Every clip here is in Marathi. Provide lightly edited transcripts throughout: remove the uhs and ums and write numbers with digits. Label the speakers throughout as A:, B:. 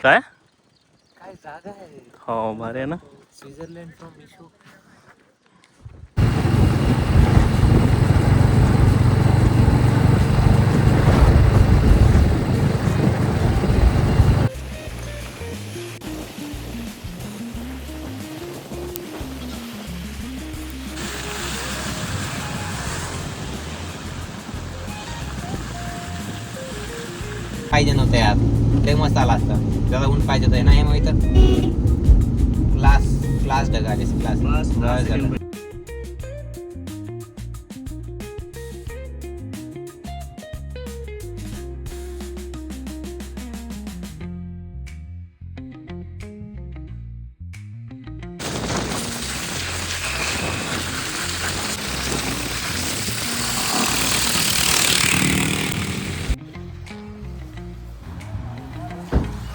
A: काय
B: काय जागा आहे.
A: हो भारी आहे ना.
B: Switzerland from issue. पाहिजे नव्हतं यार. लय मस्त आला असता. त्याला ऊन पाहिजे आहे ना हे माहित. क्लास ढगालीस क्लास झालं.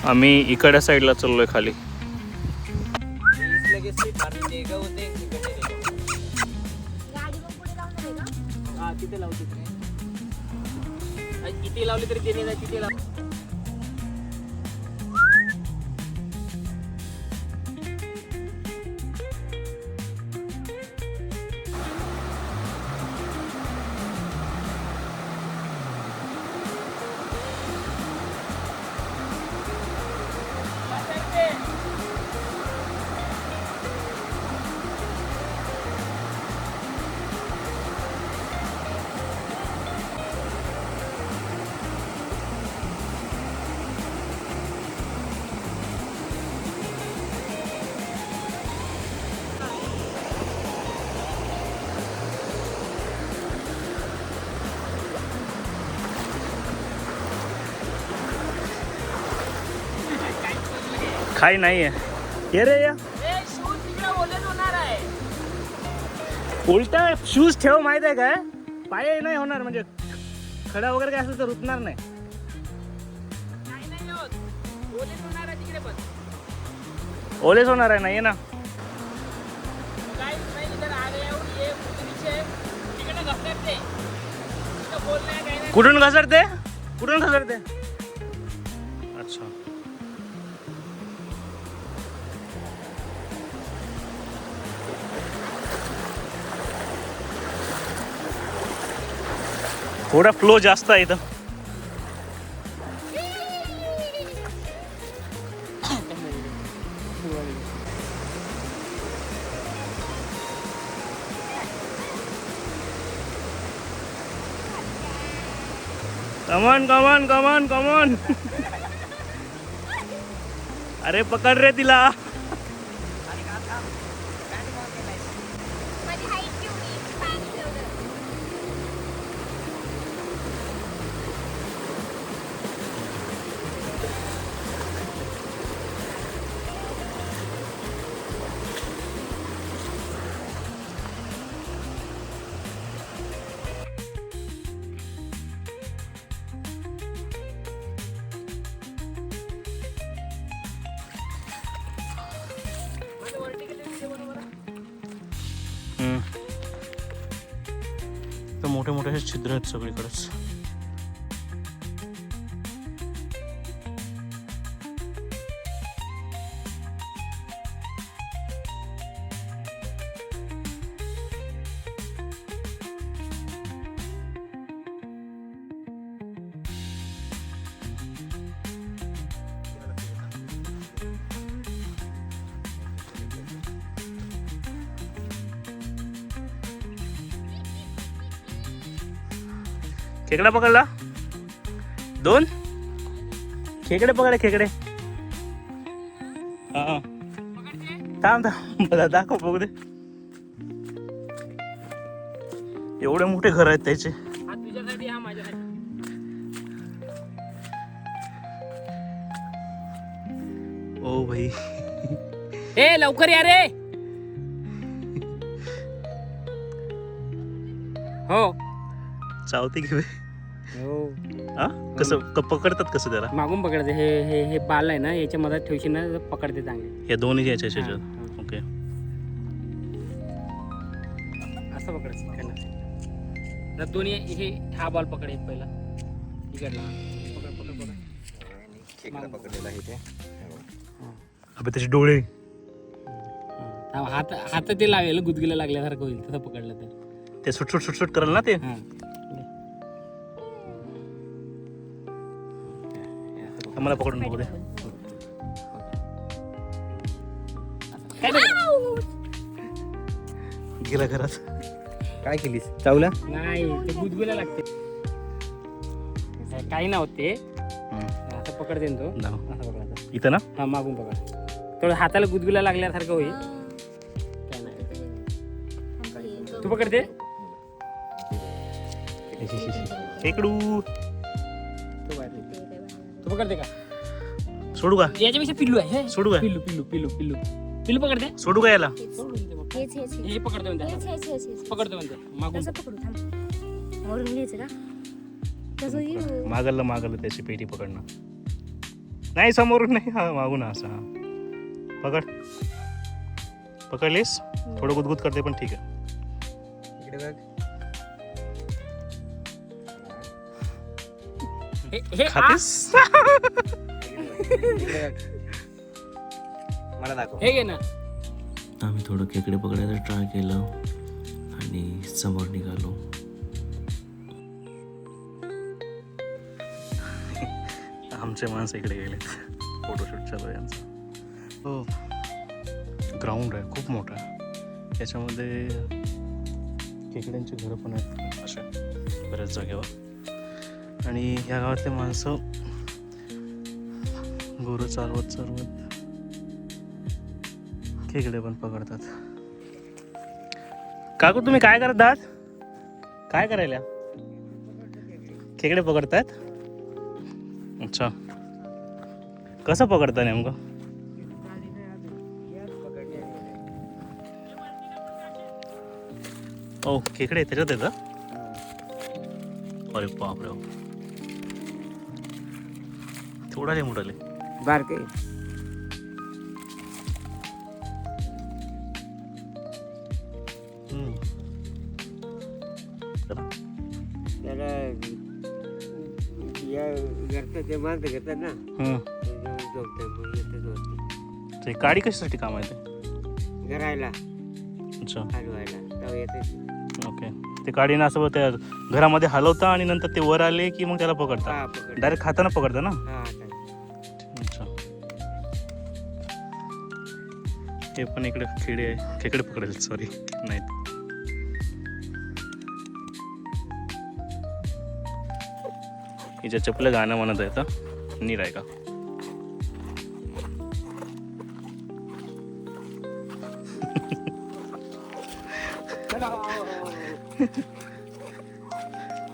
A: आम्ही इकडच्या साईडला चाललोय खाली.
B: तिथे लावते किती लावली तरी तिथे नाही तिथे लाव.
A: काही नाहीये. ये रे या उलटा शूज ठेव. माहित आहे काय पाय नाही होणार म्हणजे खडा वगैरे काय असेल तर रुतणार नाही. ओलेच होणार आहे ना. ये ना. कुठून घसरते कुठून घसरते. अच्छा थोडा फ्लो जास्त आहे इथं. Come on come on come on come on. अरे पकड रे तिला. तर मोठे मोठे असे छिद्र आहेत सगळीकडेच. खेकडा पकडला. 2 खेकडे पकडे. खेकडे हा थांब थांब दाखव बघू दे. एवढे मोठे घर आहेत त्याचे. ओ भाई
B: ए लवकर या रे. हो
A: चावते की
B: हो.
A: कसं पकडतात कसं त्याला.
B: मागून पकडते. हे हे हे बाल आहे ना याच्या मध्ये ठेवशी ना पकडते चांगले.
A: या दोन्ही याच्या ह्याच्यात. ओके
B: असं पकडायचं. तर दोन्ही हे हा बॉल पकड. एक पहिला इकडला पकड पकड पकड. खेकडा पकडलेला आहे ते.
A: अबे त्याचे डोळे.
C: हात हात ते लावेल गुदगुल्या लागल्यासारखं होईल तसं पकडलं तर.
A: ते सुटसुट सुटसुट करेल ना ते.
C: हा.
A: मला पकडून बघू दे.
C: काय नाही.
A: गेला घरात.
B: काय केलीस चावला?
C: नाही ते गुदगुल्या लागते. काही नव्हते असं पकडते ना तो. असं पकडायचं.
A: इथं ना
C: हा मागून पकड. थोडं हाताला गुदगुल्या लागल्यासारखं होईल. काय नाही. तू पकडते.
A: खेकडू.
C: तू पकडते का?
A: सोडू का?
C: याच्यापेक्षा पिल्लू आहे हे.
A: सोडू का?
C: पिल्लू पिल्लू पिल्लू पिल्लू पिल्लू पकडते.
A: सोडू का याला?
C: हे पकडते म्हणते. पकडते म्हणते मागून.
A: मागलं त्याची पेटी पकडणं. नाही समोरून नाही, हा मागून असा. पकड. पकडलीस? थोडं गुदगुद करते पण ठीक आहे.
B: इकडे बघ.
C: हे
A: खातेस?
B: इकडे बघ. मला दाखव.
C: हे घे ना.
D: आम्ही थोडं खेकडे पकडायला ट्राय केलं आणि समोर निघालो.
A: आमचे माणसं इकडे गेलेत. फोटोशूट चालू आहे यांचं. हो, ग्राउंड आहे खूप मोठं आहे. याच्यामध्ये खेकड्यांची घरं पण आहेत अशा बऱ्याच जागेवर. आणि ह्या गावातले माणसं गुरं चालवत खेकडे पण पकडतात. काकू तुम्ही काय करत आहात? काय करायला? खेकडे पकडतात. अच्छा, कसं पकडता नेमकं? ओ खेकडे त्याच्यात येतं. अरे बापरे, थोडाले मोठाले
B: बारके. त्याला या घरचं ते माणसं घेतात ना,
A: ते काडी कशासाठी काम आहे ते?
B: घरायला
A: अच्छा,
B: हलवायला तेव्हा येते.
A: ओके. ते काडीनं असं त्या घरामध्ये हलवता आणि नंतर ते वर आले की मग त्याला पकडता.
B: हा पकड.
A: डायरेक्ट खाताना पकडता ना?
B: हा आता.
A: अच्छा. हे पण इकडे खेकडे पकडेल. सॉरी, नाहीत. हिच्या चपल्या गाणं म्हणत आहेत. नीट आहे का?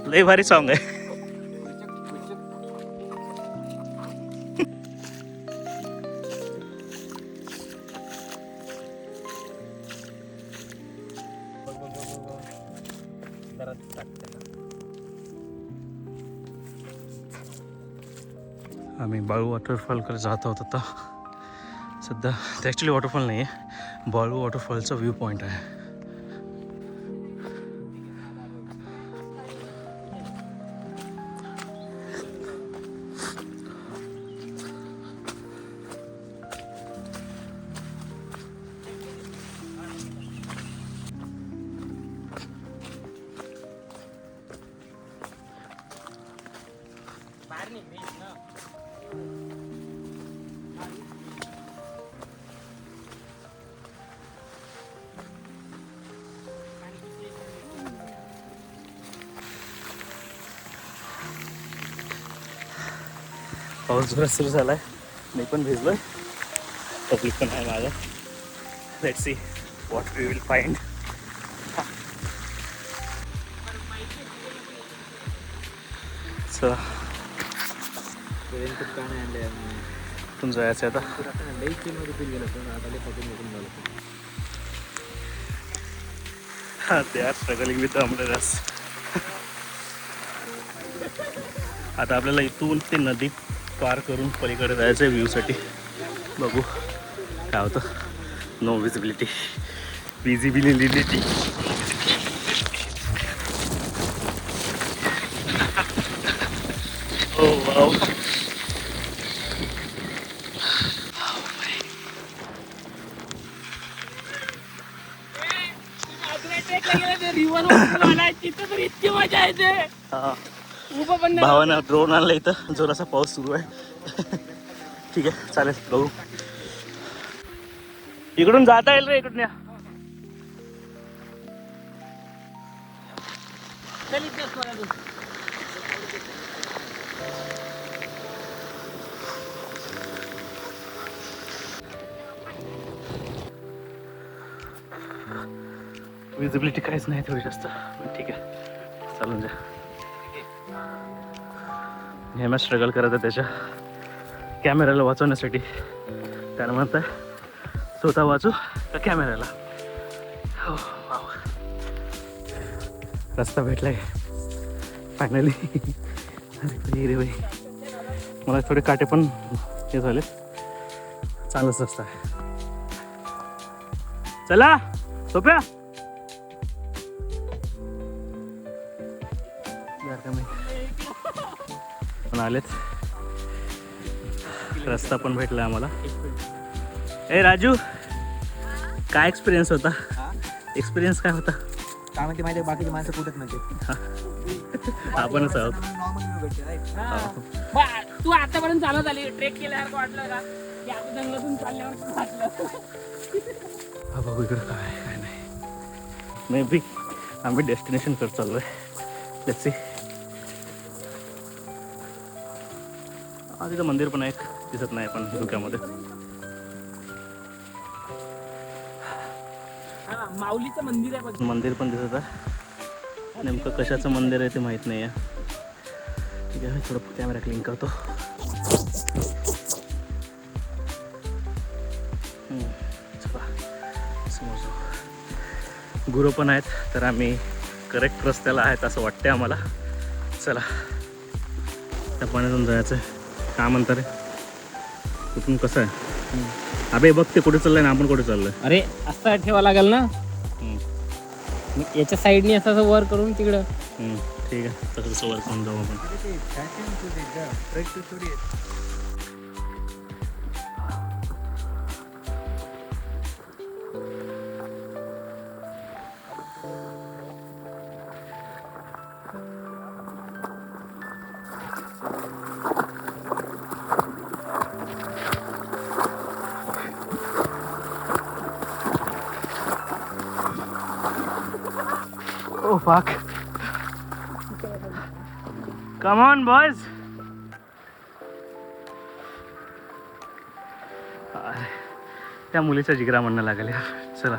A: लय भारी सॉन्ग आहे. आम्ही बाळू वॉटरफॉलकडे जात आहोत आता. सध्या ते ॲक्च्युली वॉटरफॉल नाही आहे, बाळू वॉटरफॉलचा व्ह्यू पॉईंट आहे. पाऊस जोरात सुरू झालाय. मी पण भिजलोय. पब्लिक पण आहे माझं. Let's see what we will find. चला, तुम जायचं आता. ते आर स्ट्रगलिंग विथ अमरेरस. आता आपल्याला इथून ते नदी पार करून पलीकडे जायचं आहे व्ह्यूसाठी. बघू काय होतं. No visibility. Oh wow.
C: इतकी मजा येते.
A: हा.
C: उभं पण नाही.
A: भावानं ड्रोन आणलं इथं, जोराचा पाऊस सुरू आहे. ठीक आहे, चालेल, बघू. इकडून जाता येईल रे, इकडून या.
C: चल इथेच बघा तू.
A: विजिबिलिटी काहीच नाही थोडी जास्त, पण ठीक आहे, चालून जा. नेहमी स्ट्रगल करत आहे त्याच्या कॅमेऱ्याला वाचवण्यासाठी. त्यानं म्हणतं स्वतः वाचू का कॅमेऱ्याला. हो, वाव. रस्ता भेटलाय फायनली. अरे रे बाई, मला थोडे काटे पण हे झाले. चांगलाच रस्ता आहे. चला सोप्या. पण आलेत, रस्ता पण भेटला आम्हाला. ए राजू, काय एक्सपिरियन्स होता? एक्सपिरियन्स काय होता?
B: काय म्हणते माहिती, बाकीची माणसं कुठत म्हणते.
A: आपणच आहोत.
C: तू आतापर्यंत चालत आली, ट्रेक केल्यासारखं वाटलं का? की आता जंगलातून चालल्यावर वाटलं.
A: हा बघू इकडं काय नाही. मे बी आम्ही डेस्टिनेशन करत चाललोय. Let's see. तिथं मंदिर पण एक दिसत नाही पण धुक्यामध्ये.
C: माऊलीचं मंदिर आहे बघ.
A: मंदिर पण दिसत आहे. नेमकं कशाचं मंदिर आहे ते माहीत नाही आहे. ठीक आहे, थोडं कॅमेरा क्लीन करतो. चला समोर गुरु पण आहेत, तर आम्ही करेक्ट रस्त्याला आहेत असं वाटतंय आम्हाला. चला त्या पाण्यातून जायचं आहे. काय म्हणता रे, कुठून कसं आहे? अबे बघ ते कुठे चाललंय ना, आपण कुठे चाललोय.
C: अरे असं ठेवा लागेल ना, याच्या साईडने असं वर करून तिकडं.
A: ठीक आहे, तसं वर करून जाऊ आपण. Oh fuck. Come on boys. त्या मुलीचा जिगरा म्हणणं लागेल यार. चला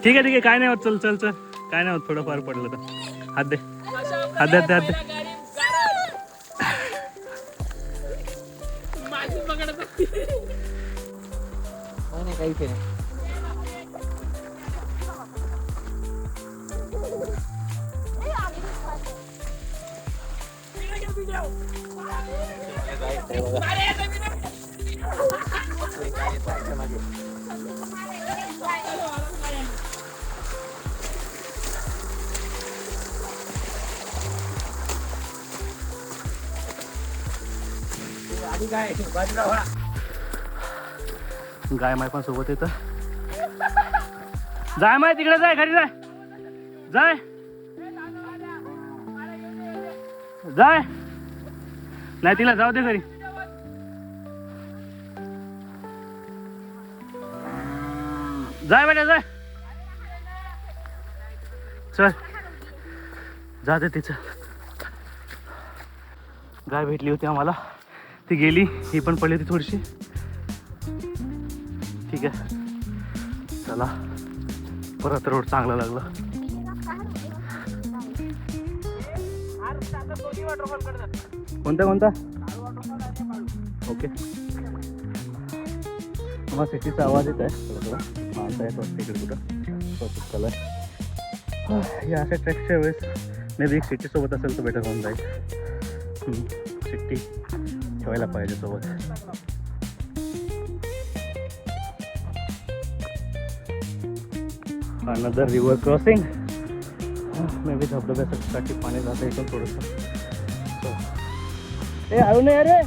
A: ठीक आहे, काय नाही होत. चल चल चल, काय नाही होत. थोडं फार पडलं तर हात दे, हात दे, हात दे.
B: काहीच नाही.
A: गाय माय पण सोबत येतं. जाय माय तिकडे, जाय घरी, जाय जाय जाय. नाही तिला जाऊ दे घरी. जाय बेटा जाय. चल जा दे तिचं. गाय भेटली होती आम्हाला, ती गेली. ही पण पडली होती थोडीशी. ठीक आहे, चला परत रोड चांगला लागला. कोणता कोणता? ओके. मग सिटीचा आवाज येत आहे थोडा थोडा. माणसं आहेत वाटतं इकडे कुठं चालू आहे. या अशा ट्रॅकच्या वेळेस मे बी एक सिटीसोबत असेल तर बेटर होऊन जाईल. सिटी ठेवायला पाहिजे सोबत. Another river crossing. May be धबधब्यासाठी पाणी जातं इथून थोडंसं. ए आऊ नाही अरे,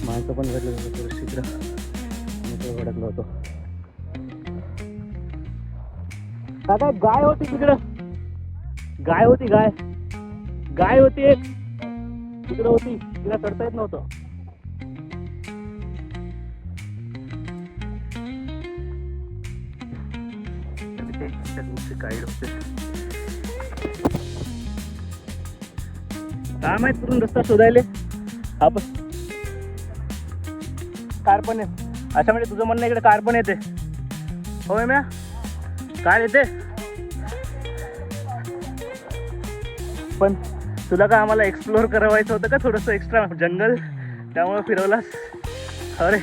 A: माणसं पण भेटलं होतं थोडं शीघ्र मी भडकलो होतो. दादा गाय होती तिकडं, गाय होती, गाय होती एक तिकडं होती, तिला चढता येत नव्हतं. गाईड होते काय माहित कुठून रस्ता शोधायले. आपण कार पण आहे अच्छा, म्हणजे तुझं म्हणणं इकडे कार पण येते. होय म्या कार येते, पण तुला काय आम्हाला एक्सप्लोअर करायचं होतं का थोडंसं एक्स्ट्रा जंगल, त्यामुळे फिरवलास. अरे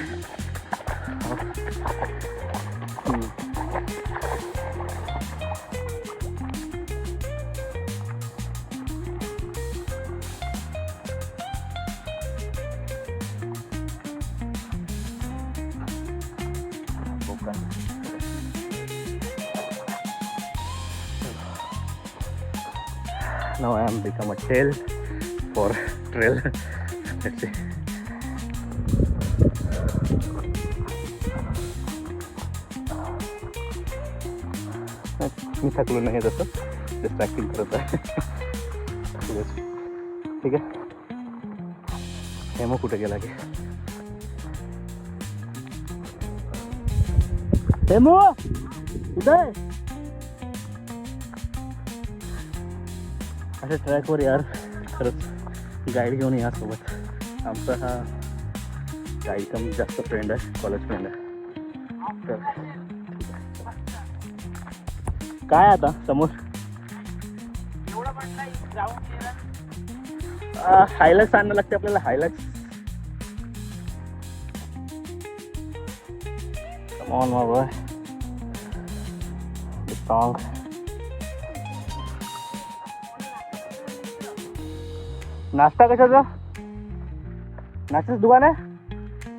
A: now I am become a tail for trail. Let's see. मी थकलो नाही तसं, डिस्ट्रॅक्टिंग करत आहे. ठीक आहे. हे मग कुठे गेला की हेमो कुठे अशा ट्रॅकवर यार खरंच गाईड घेऊन या सोबत. आमचा हा गाईड कमी जास्त फ्रेंड आहे, कॉलेज फ्रेंड आहे. तर काय आता समोर हायलाइट्स आणणं लागते आपल्याला. Highlights come on my boy, the song. नाश्ता कशाचा? नाश्त्याचं दुकान आहे.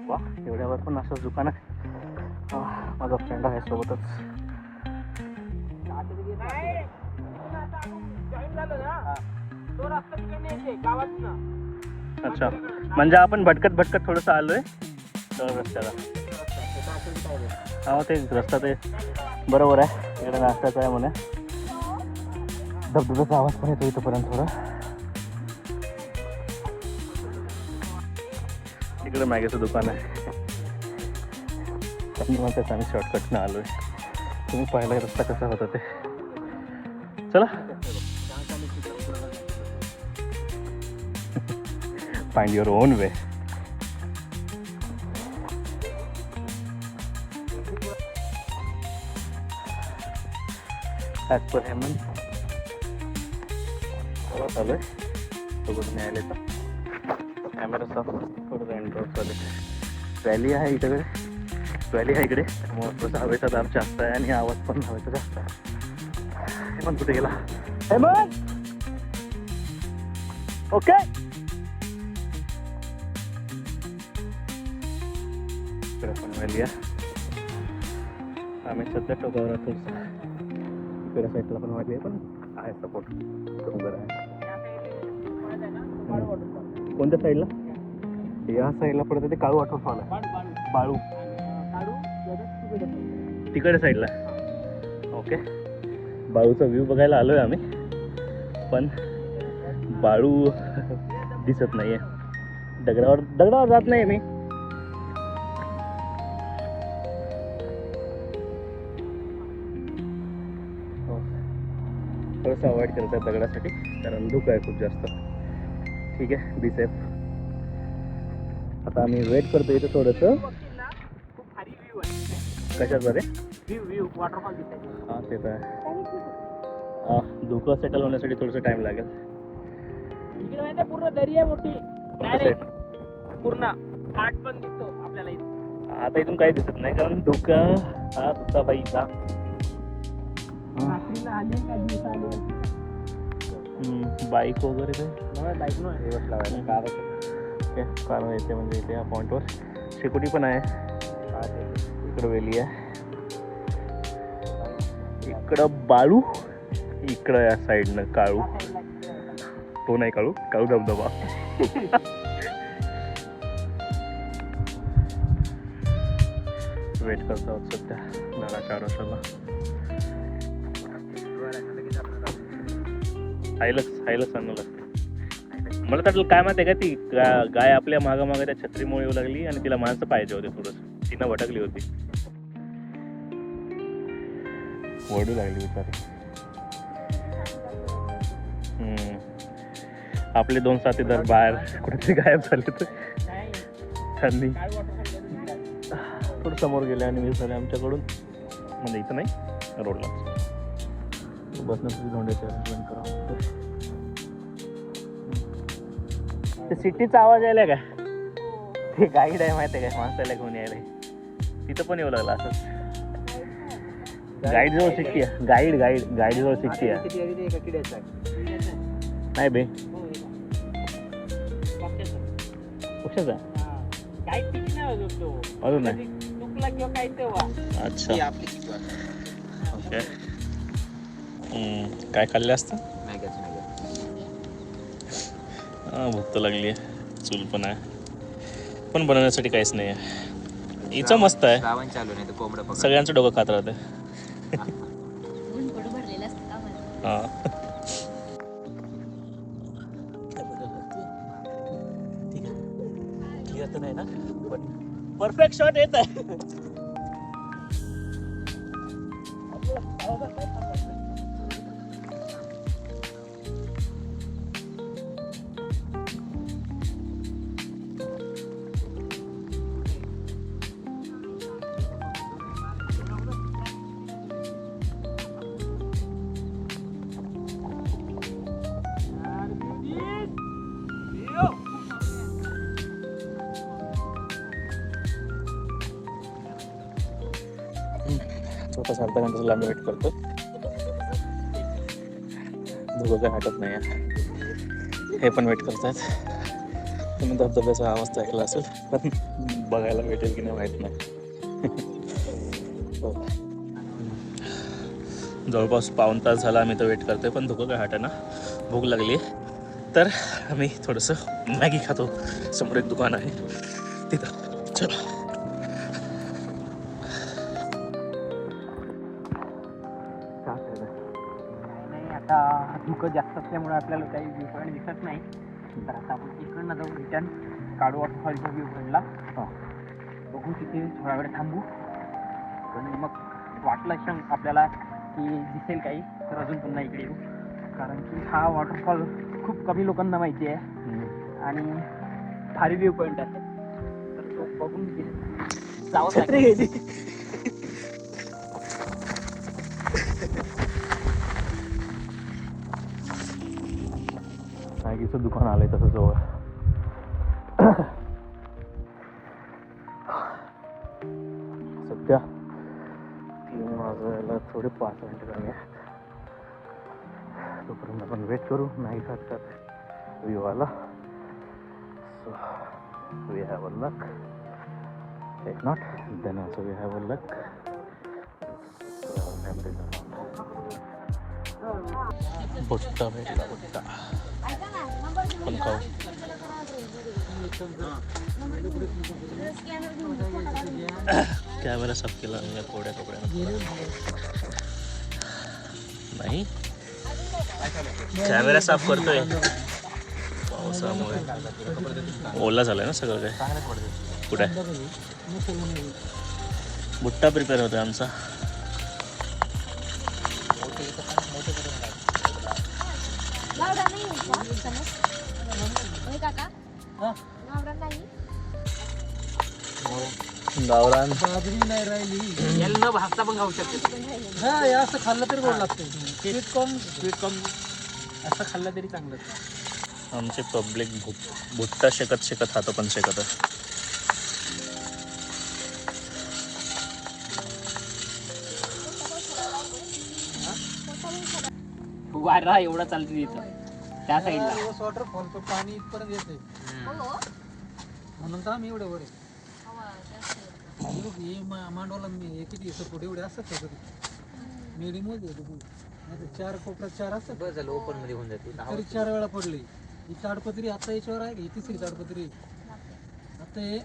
A: वा एवढ्यावर पण नाश्त्याचं दुकान आहे. माझा फ्रेंड आहे सोबतच. अच्छा, म्हणजे आपण भटकत भटकत थोडंसं आलोय तर रस्त्याला. हा ते रस्ता ते बरोबर आहे. इकडे नाश्त्याचा आहे म्हणे. धबधब्याचा आवाज पण येतो इथंपर्यंत थोडा. इकडे मॅगीचं दुकान आहे. म्हणतात आम्ही शॉर्टकटनं आलोय. तुम्ही पाहिला रस्ता कसा होता ते. चला find your own way. As per Hemant चालू आहे सोबत न्यायालयाचा कॅमेराचा थोडं एंड्रॉप चालू आहे. व्हॅली आहे इकडे, व्हॅली आहे इकडे, त्यामुळे थोडंसं हवेचा दाब जास्त आहे आणि आवाज पण हवेचा जास्त आहे. हेमंत कुठे गेला? हेमंत ओके. इकडे पण व्हॅली आहे. आम्ही सध्या टोकावर राहतो. इकडे साईडला पण व्हॅली आहे, पण आहे सपोर्ट डोंगर आहे. कोणत्या साईडला? या साईडला पडतं ते काळू वॉटरफॉल आहे. बाळू तिकडे साईडला. ओके, बाळूचा व्ह्यू बघायला आलोय आम्ही, पण बाळू दिसत नाहीये. दगडावर जात नाही मी. थोडंसं अवॉइड करत आहे दगडासाठी, कारण धोका आहे खूप जास्त. ठीक आहे, बी सेफ. आता आम्ही वेट करतो इथे थोडंसं. कशाचं रे? व्ह्यू वॉटरफॉल दिसायचं. हां ते तर आहे. धोका सेटल होण्यासाठी थोडंसं टाइम लागेल.
C: इकडे माहिती पूर्ण दरी आहे मोठी, डायरेक्ट पूर्ण घाट पण दिसतो आपल्याला इथे.
A: आता इथून काही दिसत नाही, कारण धोका हा दुसरा बाईचा. बाईक वगैरे काय
B: बाईक नाही लावायला,
A: कार येते म्हणजे इथे या पॉईंटवर सिक्युरिटी पण आहे. इकडं वेली आहे, इकडं बाळू, इकडं या साईडनं काळू. तो नाही काळू, काळू धबधबा. वेट करतो आहोत सध्या घराच्या आडोशाला. हायलच आणू लागते. मला तर काय माहिती आहे का, ती गाय आपल्या मागं त्या छत्रीमुळे येऊ लागली आणि तिला माणसं पाहिजे होते थोडंसं. तिनं भटकली होती, वडू लागली बिचारी. आपले 2 साथीदार बाहेर कुठेतरी गायब झाले तर त्यांनी थोडं समोर गेले आणि मिस झाले आमच्याकडून. म्हणजे इथं नाही, रोडला बसण्यासाठी धोंड्याचे अरेंजमेंट करा. ते सिटीचा आवाज यायला का? ते गाईड आहे माहिती आहे काय, माणसाला घेऊन यायला. तिथं पण येऊ लागला असं. गाईड जवळ शिकती आहे. गाईड जवळ शिकती आहे. नाही बे पक्षाचा अजून नाही. अच्छा ओके. काय खाल्ले असतं? भूक तर लागली आहे. चूल पण आहे, पण बनवण्यासाठी काहीच नाही आहे. हिचं मस्त आहे.
B: श्रावण चालू नाही तर कोंबडं पकड.
A: सगळ्यांचं डोकं खात राहते. हां क्लिअर तर नाही ना, पण परफेक्ट शॉट येत आहे. छोटासा अर्धा घंटा आम्ही वेट करतो. दोघं काही हटत नाही आहे. हे पण वेट करतात. तुम्ही धबधब्याचा आवाज तर ऐकला असेल, पण बघायला भेटेल की नाही माहीत नाही. जवळपास 1.5 तास झाला आम्ही तर वेट करतोय, पण धोकं काय हटना. भूक लागली तर आम्ही थोडंसं मॅगी खातो. समोर एक दुकान आहे तिथं. चला
C: आता धुकं जास्त असल्यामुळे आपल्याला काही व्ह्यू पॉईंट दिसत नाही. तर आता आपण इकडनं जाऊ रिटर्न काळू वॉटरफॉलच्या व्ह्यू पॉईंटला. बघू तिथे थोडा वेळ थांबू आणि मग वाटलं क्षण आपल्याला की दिसेल काही तर अजून पुन्हा इकडे येऊ. कारण की हा वॉटरफॉल खूप कमी लोकांना माहिती आहे आणि भारी व्ह्यू पॉईंट आहे. तर तो बघून जावं लागेल.
A: मॅगीचं दुकान आलंय तसं जवळ. सध्या 3 वाजायला थोडे 5 मिनिटं कमी आहे. तोपर्यंत आपण वेट करू. नाही खात व्ह्यू आला. So we have a luck. If not then also we have a luck. बुट्टा भेटला, बुट्टा पण खाऊ. कॅमेरा साफ केला मी कोड्या कपड्यानं. नाही कॅमेरा साफ करतोय पावसामुळे. ओला झालाय ना सगळं काय. कुठे बुट्टा प्रिपेअर होतोय आमचा. गावरान
C: बाजरी नाही राहिली. याला न भाजता पण खाऊ शकते. हा असं खाल्लं तरी गोड लागतं. स्वीट कॉर्न असं खाल्लं तरी चांगलं.
A: आमचे पब्लिक भुट्टा शेकत हातो पण शेकत.
C: वारा एवढा चालतो तिथं त्या साईडला.
E: वॉटरफॉलचं पाणी इथपर्यंत येते म्हणून तर आम्ही एवढे वर मांडवाला मी किती सपोर्ट एवढे असतात का कधी मेडी मोज 4 कोपऱ्यात 4 असतात.
B: बस झालं ओपन मध्ये होऊन जाते.
E: तरी 4 वेळा पडली ही ताडपत्री. आता याच्यावर आहे का ही 3री ताडपत्री. आता हे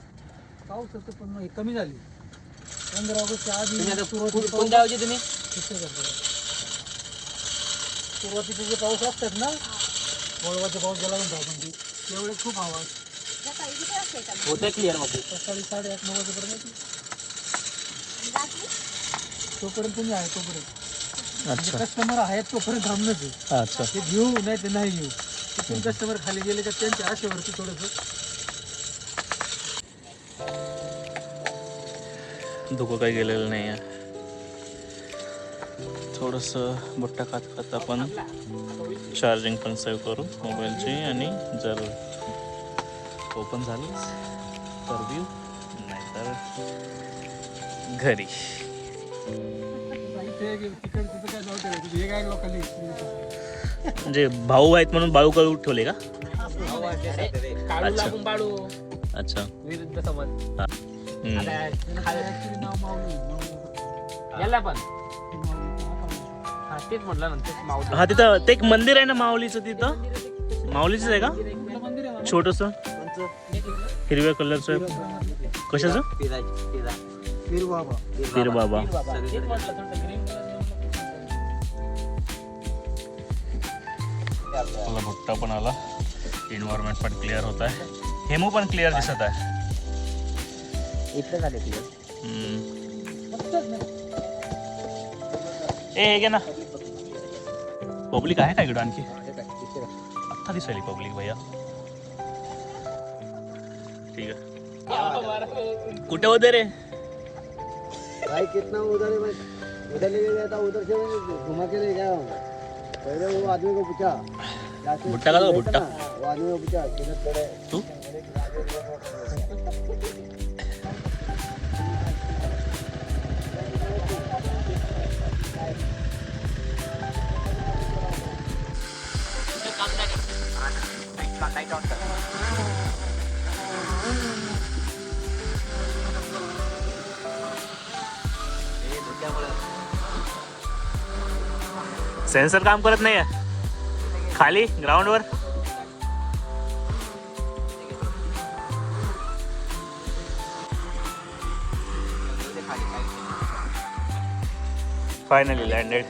E: पाऊस होतं पण हे कमी झाली. 15 ऑगस्टच्या आधी
B: तुम्ही आता
E: सुरुवातीचे
B: कोणत्या गावचे तुम्ही?
E: सुरुवातीचे जे पाऊस असतात ना, वळवाचे पाऊस ज्याला म्हणतो आपण ते, त्यावेळेस खूप हवा असते.
B: होतंय क्लिअर मग.
E: सकाळी 8:30-9 वाजेपर्यंत तोपर्यंत तुम्ही आहे तोपर्यंत
A: अच्छा
E: कस्टमर आहेत तोपर्यंत थांबणंच आहे.
A: अच्छा.
E: ते घेऊ नाही ते नाही घेऊ. तिथून कस्टमर खाली गेले का त्यांच्या आशेवरती थोडंसं
A: धुकं काही गेलेलं नाही आहे. थोडंसं बुट्टा खात खात आपण चार्जिंग पण सेव्ह करू मोबाईलची, आणि जर ओपन झालंच तर व्ह्यू, नाहीतर घरी.
E: इथे तिकडे तिथं काय जाऊ ठेवायचं हे काय लोकांनी
A: म्हणजे भाऊ आहेत म्हणून बाळू कळू ठेवले का?
B: काढू
A: अच्छा.
B: लागून पाडू
A: अच्छा.
B: विरुद्ध समज.
A: हम्म.
E: ऍक्च्युली नाव माऊली
B: याला पण हा तेच म्हटलं ना, तेच माऊली.
A: हा तिथं ते एक मंदिर आहे ना माऊलीचं, तिथं माऊलीचंच आहे का
E: कुठलं मंदिर आहे?
A: छोटस हिरव्या कलरचं? कशाचं?
E: पीर बाबा.
A: पीर बाबा.
B: तेच म्हटलं थोडं green color.
A: मला भुट्टा पण आला, एन्व्हायरमेंट पण क्लिअर होत आहे, हेमू पण क्लिअर दिसत आहे.
B: इथलं झाले क्लिअर.
A: ए हे घे ना. पब्लिक आहे का इकडं आणखी? आत्ता दिसायली पब्लिक भैया. ठीक आहे. कुठे होते रे?
F: भाई कितना उधर है भाई, उधर लेके गया था, उधर से घुमा के ले गया हूँ। पहले वो आदमी को पूछा जाके
A: भुट्टा का दो,
F: लेता
A: भुट्टा।
F: ना, वो आदमी को पूछा किधर खड़े
A: तू सेन्सर काम करत नाही आहे खाली ग्राउंडवर. Finally landed.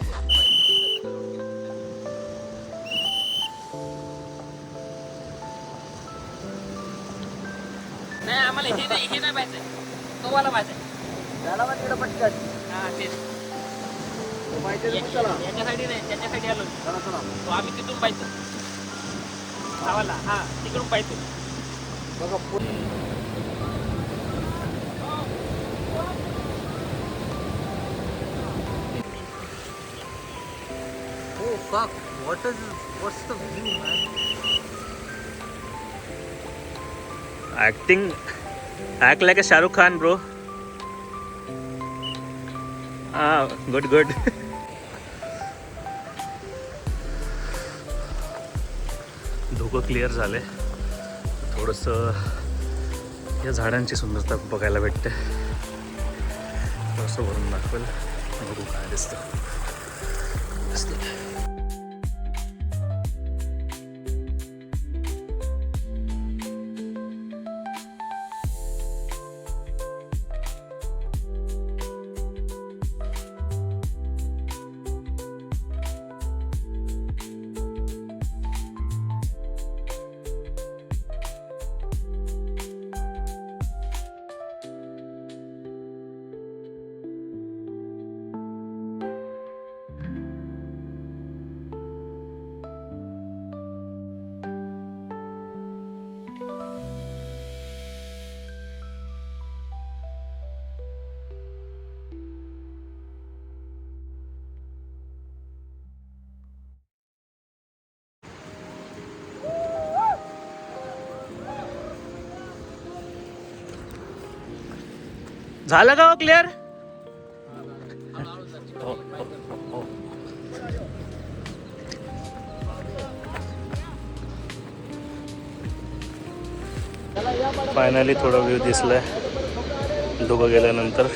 B: नाही आम्हाला हे नाही पाहिजे, तो वाला पाहिजे.
F: त्याला मग तिकडे पटकन
B: हा तेच.
F: तो माहिती आहे ना चला
B: त्याच्यासाठी नाही, त्याच्यासाठी आलो.
F: चला चला
B: तो आम्ही तिथून पाहिजे गावाला. हा तिकडून पाहिजे.
F: बघा
E: Oh fuck, what's the view, man?
A: Acting, act like a Shahrukh Khan, bro. Ah, good. धुकं क्लिअर झाले. थोडंसं या झाडांची सुंदरता बघायला भेटते. थोडंसं भरून दाखवेल, बघू काय दिसतं. झालं का हो क्लिअर? फायनली थोडा व्ह्यू दिसलाय धुकं गेल्यानंतर.